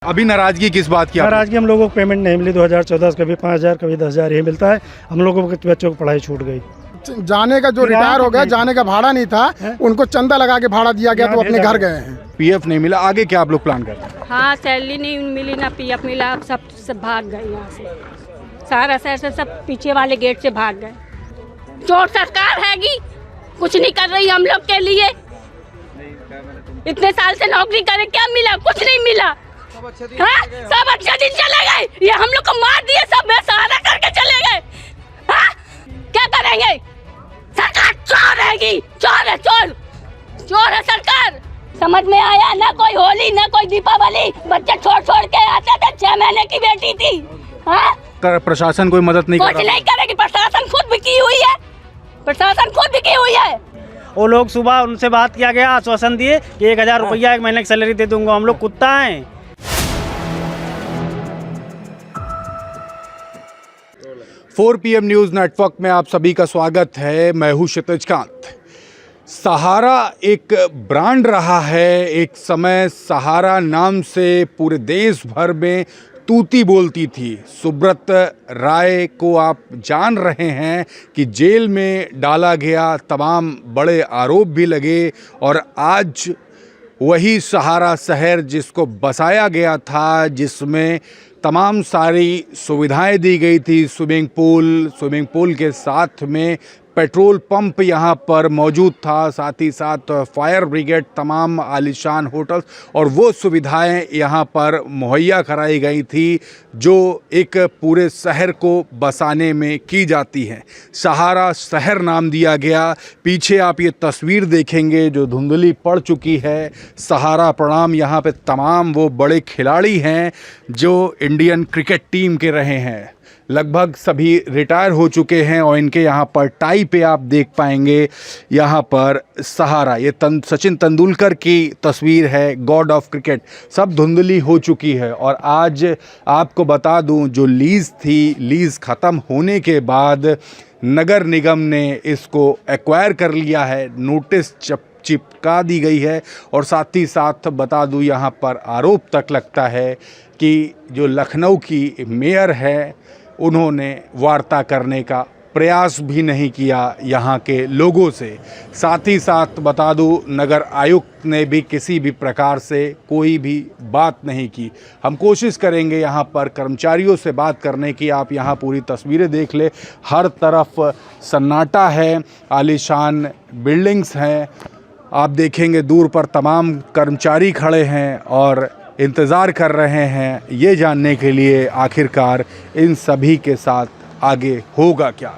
अभी नाराजगी किस बात की? नाराजगी हम लोगों को पेमेंट नहीं मिली 2014 कभी 5,000 कभी 10,000 ये मिलता है। हम लोगों के बच्चों को पढ़ाई छूट गई। जाने का जो रिटायर हो गया, जाने का भाड़ा नहीं था, उनको चंदा लगा के भाड़ा दिया गया तो अपने घर गए हैं। पीएफ नहीं मिला, आगे क्या आप लोग प्लान कर रहे हैं? हाँ, सैलरी नहीं मिली ना पीएफ मिला, सब भाग गए यहाँ से। सारा शहर से सब पीछे वाले गेट से भाग गए। चोर सरकार हैगी, कुछ नहीं कर रही हम लोग के लिए। इतने साल से नौकरी करे, क्या मिला? कुछ नहीं मिला। हाँ, सब अच्छे दिन चले गए, ये हम लोग को मार दिए, सब बेसहारा करके चले गए। हाँ, क्या करेंगे? सरकार चोर हैगी, चोर है, चोर है सरकार। समझ में आया ना? कोई होली ना कोई दीपावली, बच्चे छोड़ के आते थे। 6 महीने की बेटी थी। हाँ, प्रशासन कोई मदद नहीं कर रहा? कुछ नहीं करेगी, प्रशासन खुद भी की हुई है, प्रशासन खुद भी की हुई है। वो लोग सुबह उनसे बात किया गया, आश्वासन दिए कि 1,000 रुपया 1 महीने की सैलरी दे दूंगा। हम लोग कुत्ता हैं। 4 PM न्यूज़ नेटवर्क में आप सभी का स्वागत है। मैं हूँ क्षितिज कांत। सहारा एक ब्रांड रहा है। एक समय सहारा नाम से पूरे देश भर में तूती बोलती थी। सुब्रत राय को आप जान रहे हैं कि जेल में डाला गया, तमाम बड़े आरोप भी लगे, और आज वही सहारा शहर जिसको बसाया गया था, जिसमें तमाम सारी सुविधाएं दी गई थी, स्विमिंग पूल के साथ में पेट्रोल पंप यहाँ पर मौजूद था, साथ ही साथ फायर ब्रिगेड, तमाम आलीशान होटल्स और वो सुविधाएं यहाँ पर मुहैया कराई गई थी जो एक पूरे शहर को बसाने में की जाती हैं। सहारा शहर नाम दिया गया। पीछे आप ये तस्वीर देखेंगे जो धुंधली पड़ चुकी है। सहारा प्रणाम, यहाँ पे तमाम वो बड़े खिलाड़ी हैं जो इंडियन क्रिकेट टीम के रहे हैं। लगभग सभी रिटायर हो चुके हैं और इनके यहाँ पर टाई पे आप देख पाएंगे यहाँ पर सहारा। ये सचिन तेंदुलकर की तस्वीर है, गॉड ऑफ क्रिकेट। सब धुंधली हो चुकी है। और आज आपको बता दूं, जो लीज़ थी, लीज़ ख़त्म होने के बाद नगर निगम ने इसको एक्वायर कर लिया है, नोटिस चिपका दी गई है। और साथ ही साथ बता दूं, यहाँ पर आरोप तक लगता है कि जो लखनऊ की मेयर है उन्होंने वार्ता करने का प्रयास भी नहीं किया यहाँ के लोगों से। साथ ही साथ बता दूं, नगर आयुक्त ने भी किसी भी प्रकार से कोई भी बात नहीं की। हम कोशिश करेंगे यहाँ पर कर्मचारियों से बात करने की। आप यहाँ पूरी तस्वीरें देख ले, हर तरफ सन्नाटा है, आलीशान बिल्डिंग्स हैं। आप देखेंगे दूर पर तमाम कर्मचारी खड़े हैं और इंतज़ार कर रहे हैं ये जानने के लिए आखिरकार इन सभी के साथ आगे होगा क्या।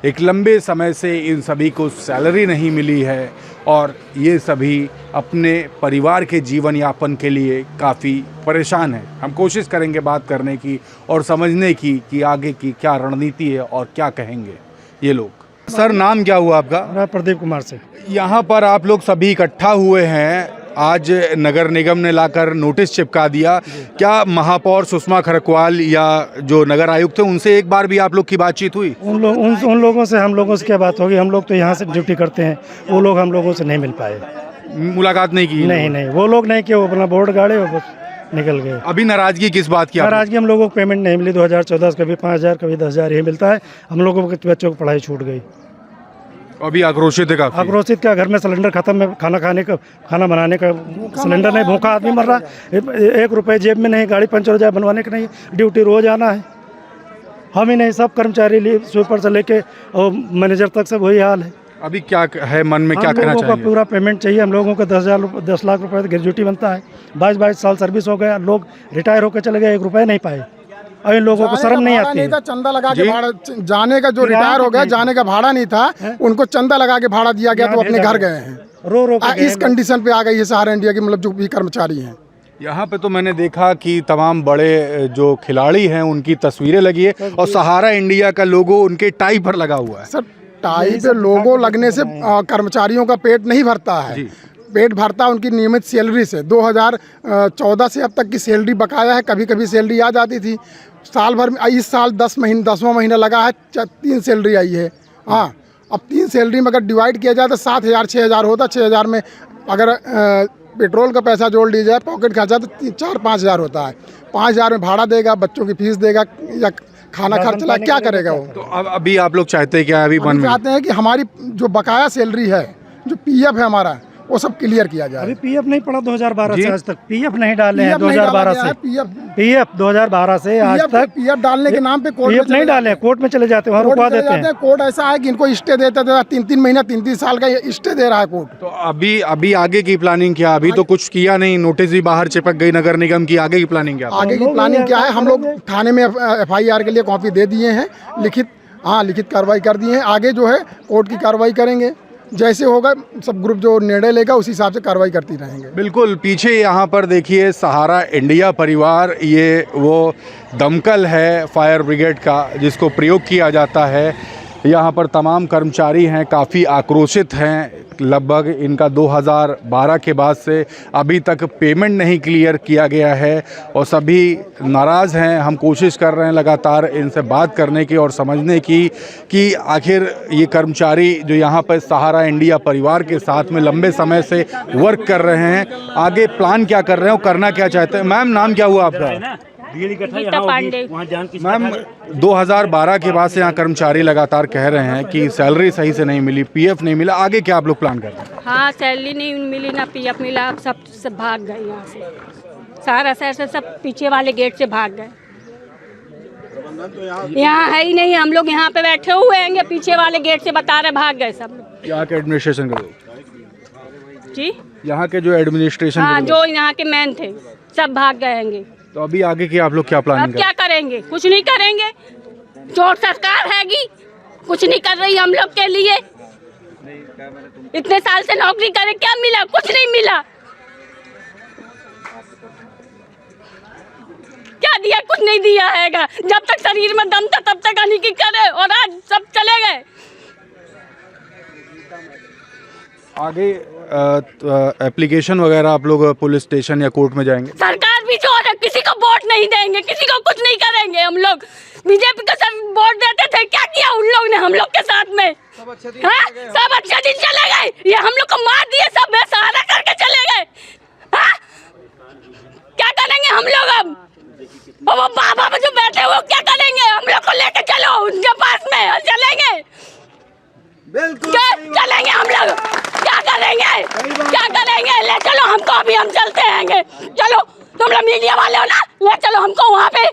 एक लंबे समय से इन सभी को सैलरी नहीं मिली है और ये सभी अपने परिवार के जीवन यापन के लिए काफ़ी परेशान हैं। हम कोशिश करेंगे बात करने की और समझने की कि आगे की क्या रणनीति है और क्या कहेंगे ये लोग। सर, नाम क्या हुआ आपका? प्रदीप कुमार से। यहाँ पर आप लोग सभी इकट्ठा हुए हैं। आज नगर निगम ने लाकर नोटिस चिपका दिया। क्या महापौर सुषमा खरकवाल या जो नगर आयुक्त थे उनसे एक बार भी आप लोग की बातचीत हुई? उन लोगों से हम लोगों से क्या बात होगी? हम लोग तो यहाँ से ड्यूटी करते हैं, वो लोग हम लोगों से नहीं मिल पाए। मुलाकात नहीं की? नहीं, वो लोग नहीं किए, वो अपना बोर्ड गाड़े और बस निकल गए। अभी नाराजगी किस बात की? नाराजगी हम लोगों को पेमेंट नहीं मिली 2014 कभी 5,000 कभी 10,000 ये मिलता है। हम लोगों के बच्चों को पढ़ाई छूट गई। अभी आक्रोशित है काफी? आक्रोशित क्या, घर में सिलेंडर खत्म है, खाना बनाने का सिलेंडर नहीं, भूखा आदमी मर रहा है। 1 रुपये जेब में नहीं, गाड़ी पंचर हो जाए बनवाने का नहीं, ड्यूटी रोज आना है। हम ही नहीं, सब कर्मचारी स्वीपर से लेके और मैनेजर तक सब वही हाल है। अभी क्या है मन में, क्या करना चाहिए? हम लोगों को पूरा पेमेंट चाहिए। हम लोगों को 10 लाख रुपए ग्रेजुटी बनता है। 22 साल सर्विस हो गया, लोग रिटायर होकर चले गए, 1 रुपये नहीं पाए। और इन लोगों को शर्म नहीं आती है। चंदा लगा के भाड़ा, जाने का जो रिटायर हो गया, जाने का भाड़ा नहीं था, उनको चंदा लगा के भाड़ा दिया गया तो अपने घर गए हैं। रो इस कंडीशन पे आ गई है सहारा इंडिया की, मतलब जो भी कर्मचारी हैं। यहाँ पे तो मैंने देखा कि तमाम बड़े जो खिलाड़ी हैं उनकी तस्वीरें लगी है और सहारा इंडिया का लोगो उनके टाई पर लगा हुआ है। सर, टाई पे लोगो लगने से कर्मचारियों का पेट नहीं भरता है। पेट भरता उनकी नियमित सैलरी से। 2014 से अब तक की सैलरी बकाया है। कभी कभी सैलरी आ जाती थी साल भर में। इस साल 10वां महीना लगा है, 3 सैलरी आई है। अब 3 सैलरी में अगर डिवाइड किया जाए तो 7,000 6,000 होता। 6,000 में अगर पेट्रोल का पैसा जोड़ लीजिए, पॉकेट खर्चा तो 4-5 हज़ार होता है। 5 हज़ार में भाड़ा देगा, बच्चों की फीस देगा या खाना खर्च चला, क्या करेगा वो? तो अब अभी आप लोग चाहते हैं क्या? अभी हम चाहते हैं कि हमारी जो बकाया सैलरी है, जो पीएफ है हमारा, वो सब क्लियर किया जाए। अभी पीएफ नहीं पड़ा 2012 से आज तक, पीएफ नहीं डाले हैं PF नहीं 2012 डाला से, गया है, पीएफ 2012 से आज तक पीएफ डालने के नाम पे कोर्ट पीएफ नहीं डाले, कोर्ट में चले जाते हैं, वहाँ रुकवा देते हैं। कोर्ट ऐसा है कि इनको स्टे देते थे, 3-3 महीना 3-3 साल का स्टे दे रहा है कोर्ट। तो अभी आगे की प्लानिंग क्या? अभी तो कुछ किया नहीं, नोटिस भी बाहर चिपक गई नगर निगम की। आगे की प्लानिंग क्या? आगे की प्लानिंग क्या है? हम लोग थाने में FIR के लिए कॉपी दे दिए हैं, लिखित कार्रवाई कर दी है। आगे जो है कोर्ट की कार्रवाई करेंगे, जैसे होगा सब ग्रुप जो निर्णय लेगा उसी हिसाब से कार्रवाई करती रहेंगे। बिल्कुल। पीछे यहाँ पर देखिए सहारा इंडिया परिवार, ये वो दमकल है फायर ब्रिगेड का जिसको प्रयोग किया जाता है। यहाँ पर तमाम कर्मचारी हैं, काफ़ी आक्रोशित हैं। लगभग इनका 2012 के बाद से अभी तक पेमेंट नहीं क्लियर किया गया है और सभी नाराज़ हैं। हम कोशिश कर रहे हैं लगातार इनसे बात करने की और समझने की कि आखिर ये कर्मचारी जो यहाँ पर सहारा इंडिया परिवार के साथ में लंबे समय से वर्क कर रहे हैं, आगे प्लान क्या कर रहे हैं और करना क्या चाहते हैं। मैम, नाम क्या हुआ आपका? गीता पांडे। मैम, 2012 के बाद से यहाँ कर्मचारी लगातार कह रहे हैं कि सैलरी सही से नहीं मिली, पीएफ नहीं मिला, आगे क्या आप लोग प्लान कर रहे हैं? हाँ, सैलरी नहीं मिली ना पीएफ मिला, अब सब भाग गए यहाँ से। सारा शहर से सब पीछे वाले गेट से भाग गए। यहाँ है ही नहीं, हम लोग यहाँ पे बैठे हुए हैं, पीछे वाले गेट से बता रहे भाग गए सब। यहाँ के एडमिनिस्ट्रेशन के लोग जी, यहाँ के जो एडमिनिस्ट्रेशन हाँ, जो यहाँ के मैन थे सब भाग गए हैं। तो अभी आगे की आप लोग क्या प्लानिंग अब क्या करेंगे? कुछ नहीं करेंगे। चोर सरकार हैगी, कुछ नहीं कर रही हम लोग के लिए। इतने साल से नौकरी करे, क्या मिला? कुछ नहीं मिला। क्या दिया? कुछ नहीं दिया हैगा। जब तक शरीर में दम था तब तक अनिकी करे, और आज सब चले गए। आगे एप्लीकेशन वगैरह आप लोग पुलिस स्टेशन या कोर्ट में जाएंगे? सरकार भी चोर है, किसी को वोट नहीं देंगे, किसी को कुछ नहीं करेंगे। हम लोग बीजेपी को सब वोट देते थे, क्या किया उन लोग ने हम लोग के साथ में? हाँ, सब अच्छे दिन चले गए, ये हम लोग को मार दिए, सब बेसहारा करके चले गए। हाँ, क्या करेंगे हम लोग अब? वो बाबा जो बैठे वो क्या करेंगे? हम लोग को लेके चलो उनके पास में, चलेंगे। क्या चलेंगे हम लोग? क्या करेंगे? क्या करेंगे? ले चलो हमको, अभी हम चलते हैं। चलो, तुम लोग मीडिया वाले हो ना, ले चलो हमको वहाँ पे,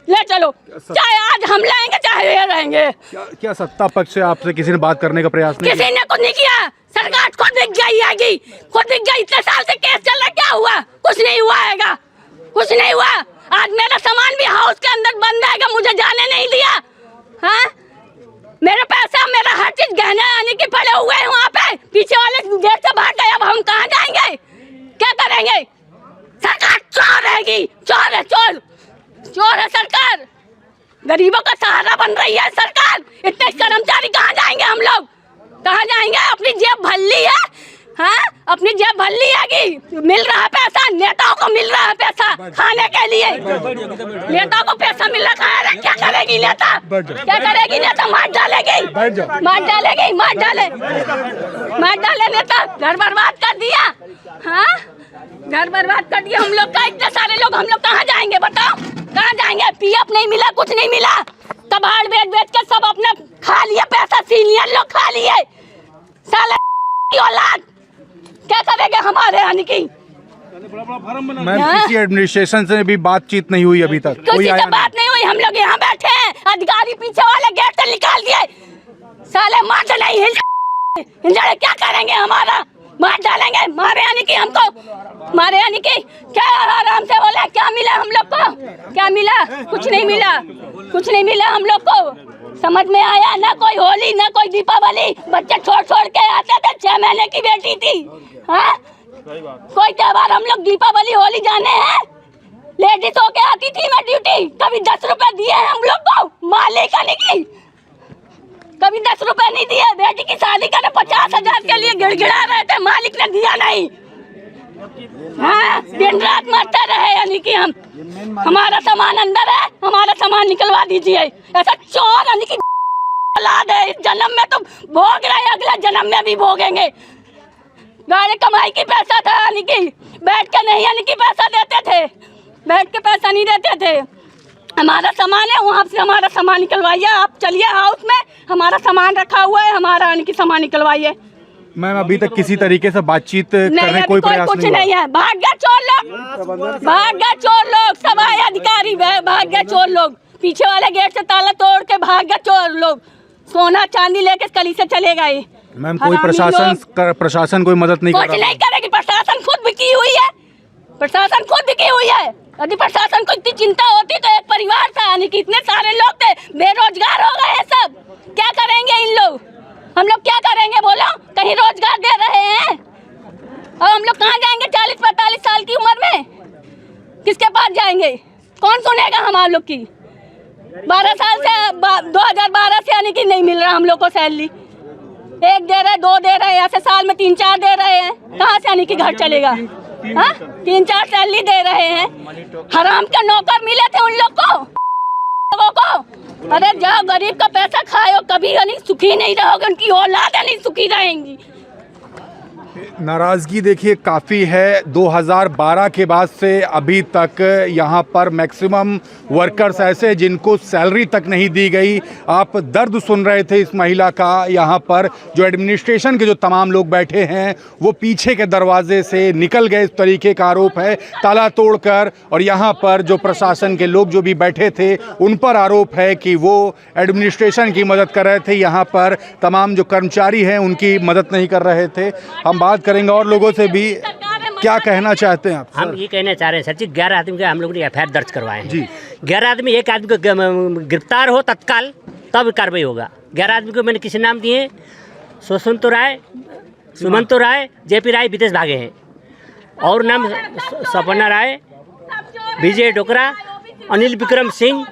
ले चलो। चाहे आज हम लाएंगे चाहे ये रहेंगे। क्या सत्ता पक्ष से आपसे किसी ने बात करने का प्रयास नहीं किसी ने कुछ नहीं किया। सरकार खुद दिख गई आगे, खुद दिख गई। इतने साल से केस चल रहा, क्या हुआ? कुछ नहीं हुआ हैगा, कुछ नहीं हुआ। आज मेरा सामान भी हाउस के अंदर बंद है, मुझे जाने नहीं दिया। हाँ, मेरा पैसा, मेरा हर चीज गहने आने के पड़े हुए हैं वहाँ पे, पीछे वाले गेट से भाग गए। अब हम कहाँ जाएंगे? क्या करेंगे? सरकार चोर रहेगी, चोर है, चोर है सरकार। गरीबों का सहारा बन रही है सरकार। इतने कर्मचारी कहाँ जाएंगे हम लोग? कहाँ जाएंगे? अपनी जेब भर ली है। हाँ, अपनी जेब भर ली है कि मिल रहा है पैसा, नेताओं को मिल रहा है पैसा खाने के लिए। नेताओं को पैसा मिल रहा है, क्या करेगी नेता? क्या करेगी नेता? मार डालेगी, मार डालेगी, मार डाले नेता। घर बर्बाद कर दिया। हाँ, घर बर्बाद कर दिया हम लोग का। इतने सारे लोग, हम लोग कहाँ जाएंगे बताओ? कहाँ जाएंगे? पीएफ नहीं मिला, कुछ नहीं मिला। कबाड़ बेच के सब अपने खा लिए पैसा, सीनियर लोग खा लिए। साले औलाद क्या करेंगे हमारे आने की? मैम, किसी एडमिनिस्ट्रेशन से भी बातचीत नहीं हुई अभी तक? किसी से बात नहीं हुई। हम लोग यहाँ बैठे हैं, अधिकारी पीछे वाले गेट से निकाल दिए। साले मार नहीं हिंजड़े, क्या करेंगे? हमारा मार डालेंगे, मारे आने की हमको, मारे आने की। क्या आराम से बोले, क्या मिला हम लोग को? क्या मिला? कुछ नहीं मिला, कुछ नहीं मिला हम लोग को। समझ में आया ना? कोई होली ना कोई दीपावली, बच्चे छोड़ के आते थे। 6 महीने की बेटी थी। हाँ, कोई त्योहार हम लोग दीपावली होली जाने हैं? लेडीज होके आती थी मैं ड्यूटी, कभी 10 रुपए दिए हैं हम लोग को मालिक आने की, कभी 10 रुपए नहीं दिए। बेटी की शादी करने 50,000 के लिए गिड़गिड़ा रहे थे, मालिक ने दिया नहीं। हाँ, दिन रात मरते रहे यानी कि हम। हमारा सामान अंदर है, हमारा सामान निकलवा दीजिए। ऐसा चोर यानी कि औलाद है। इस जन्म में तो भोग रहे, अगले जन्म में भी भोगेंगे। गाड़ी कमाई की पैसा था, यानी कि बैठ के नहीं, यानी कि पैसा देते थे, बैठ के पैसा नहीं देते थे। हमारा सामान है, वहाँ से हमारा सामान निकलवाइए, आप चलिए हाउस में, हमारा सामान रखा हुआ है, हमारा यानी कि सामान निकलवाइए। मैम अभी तक किसी तरीके से बातचीत करने कोई प्रयास कुछ नहीं नहीं है, भाग गए चोर लोग, भाग गए चोर लोग, सब आए अधिकारी भाग गए चोर लोग, पीछे वाले गेट से ताला तोड़ के भाग गए चोर लोग, सोना चांदी लेके कली से चले गए। मैम कोई प्रशासन कोई मदद नहीं कर कुछ रहा? नहीं करेगी, प्रशासन खुद भी की हुई है, प्रशासन खुद भी की हुई है। यदि प्रशासन को इतनी चिंता होती तो एक परिवार था, यानी कि इतने सारे लोग थे, बेरोजगार हो गए हैं सब, क्या करेंगे इन लोग, हम लोग क्या करेंगे बोलो, कहीं रोजगार दे रहे हैं और हम लोग कहाँ जाएंगे 40-45 साल की उम्र में, किसके पास जाएंगे, कौन सुनेगा हम लोग की। 12 साल से 2012 से यानी कि नहीं मिल रहा हम लोग को सैलरी, 1 दे रहे 2 दे रहे हैं, ऐसे साल में 3-4 दे रहे हैं, कहाँ से यानी कि घर चलेगा। 3-4 सैलरी दे रहे हैं, हराम के नौकर मिले थे उन लोगों को। अरे जाओ गरीब का पैसा खाओ, कभी नहीं सुखी नहीं रहोगे, उनकी औलाद नहीं सुखी रहेंगी। नाराज़गी देखिए काफ़ी है। 2012 के बाद से अभी तक यहाँ पर मैक्सिमम वर्कर्स ऐसे जिनको सैलरी तक नहीं दी गई। आप दर्द सुन रहे थे इस महिला का। यहाँ पर जो एडमिनिस्ट्रेशन के जो तमाम लोग बैठे हैं वो पीछे के दरवाजे से निकल गए, इस तरीके का आरोप है, ताला तोड़कर। और यहाँ पर जो प्रशासन के लोग जो भी बैठे थे उन पर आरोप है कि वो एडमिनिस्ट्रेशन की मदद कर रहे थे, यहाँ पर तमाम जो कर्मचारी हैं उनकी मदद नहीं कर रहे थे। हम बात करेंगे और लोगों से भी, क्या कहना चाहते हैं आप? हम ये कहना चाह रहे हैं सर जी, 11 आदमी का हम लोग ने एफआईआर दर्ज करवाए हैं जी। 11 आदमी, एक आदमी को गिरफ्तार हो तत्काल तब कार्रवाई होगा। 11 आदमी को मैंने किसी नाम दिए, सुमंतो राय, जेपी राय विदेश भागे हैं, और नाम सपना राय, विजय डोकरा, अनिल विक्रम सिंह,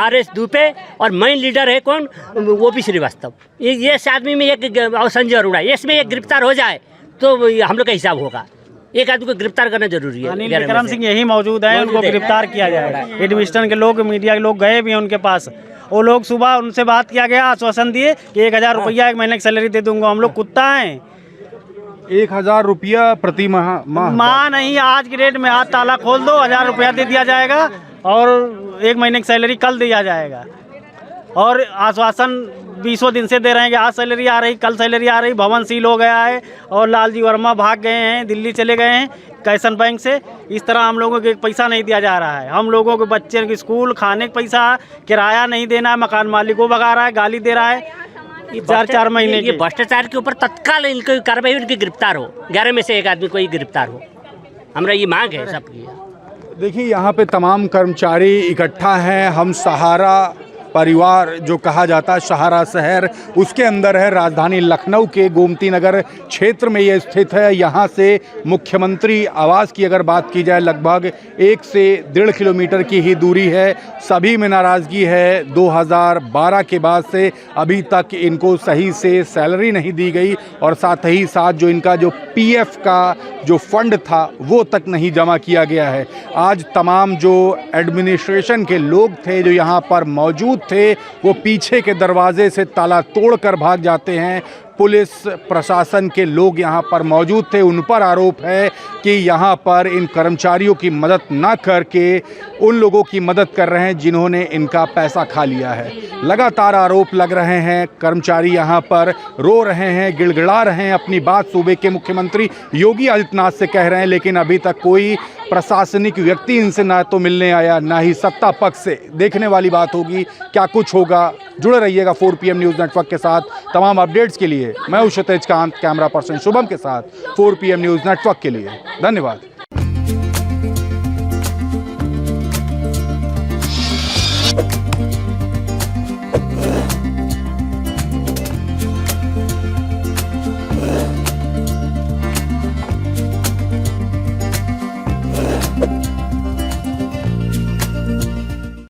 RS दुबे, और मेन लीडर है कौन, वो भी श्रीवास्तव। ये आदमी में एक, और संजय अरोड़ा, इसमें एक गिरफ्तार हो जाए तो हम लोग का हिसाब होगा। एक आदमी को गिरफ्तार करना जरूरी है। अनिल विक्रम सिंह यही मौजूद है, उनको गिरफ्तार किया जाएगा। एडमिनिस्ट्रेशन के लोग, मीडिया के लोग गए भी हैं उनके पास, वो लोग सुबह उनसे बात किया गया, आश्वासन दिए कि 1000 रुपया 1 महीने की सैलरी दे दूंगा। हम लोग कुत्ता हैं, 1000 रुपया प्रति माह नहीं, आज की डेट में आज ताला खोल दो, 1000 रुपया दे दिया जाएगा और 1 महीने की सैलरी कल दिया जाएगा। और आश्वासन 20 दिन से दे रहे हैं कि आज सैलरी आ रही, कल सैलरी आ रही। भवन सील हो गया है और लालजी वर्मा भाग गए हैं, दिल्ली चले गए हैं कैसन बैंक से। इस तरह हम लोगों को पैसा नहीं दिया जा रहा है। हम लोगों के बच्चे के स्कूल, खाने का पैसा, किराया नहीं देना है, मकान मालिक को भगा रहा है, गाली दे रहा है। 4 महीने ये भ्रष्टाचार के ऊपर तत्काल इनकी कार्रवाई, उनकी गिरफ्तार हो, 11 में से एक आदमी को ही गिरफ्तार हो, हमारा ये मांग है सबकी। देखिए यहाँ पे तमाम कर्मचारी इकट्ठा हैं। हम सहारा परिवार जो कहा जाता है, सहारा शहर, उसके अंदर है। राजधानी लखनऊ के गोमती नगर क्षेत्र में ये स्थित है। यहाँ से मुख्यमंत्री आवास की अगर बात की जाए लगभग 1 से 1.5 किलोमीटर की ही दूरी है। सभी में नाराज़गी है। 2012 के बाद से अभी तक इनको सही से सैलरी नहीं दी गई और साथ ही साथ जो इनका जो PF का जो फंड था वो तक नहीं जमा किया गया है। आज तमाम जो एडमिनिस्ट्रेशन के लोग थे जो यहाँ पर मौजूद थे वो पीछे के दरवाजे से ताला तोड़कर भाग जाते हैं। पुलिस प्रशासन के लोग यहाँ पर मौजूद थे, उन पर आरोप है कि यहाँ पर इन कर्मचारियों की मदद ना करके उन लोगों की मदद कर रहे हैं जिन्होंने इनका पैसा खा लिया है। लगातार आरोप लग रहे हैं। कर्मचारी यहाँ पर रो रहे हैं, गिड़गिड़ा रहे हैं, अपनी बात सूबे के मुख्यमंत्री योगी आदित्यनाथ से कह रहे हैं, लेकिन अभी तक कोई प्रशासनिक व्यक्ति इनसे ना तो मिलने आया, ना ही सत्ता पक्ष से। देखने वाली बात होगी क्या कुछ होगा। जुड़े रहिएगा 4 PM न्यूज़ नेटवर्क के साथ तमाम अपडेट्स के लिए। मैं हूं क्षितिज कांत, कैमरा पर्सन शुभम के साथ 4 PM न्यूज़ नेटवर्क के लिए। धन्यवाद।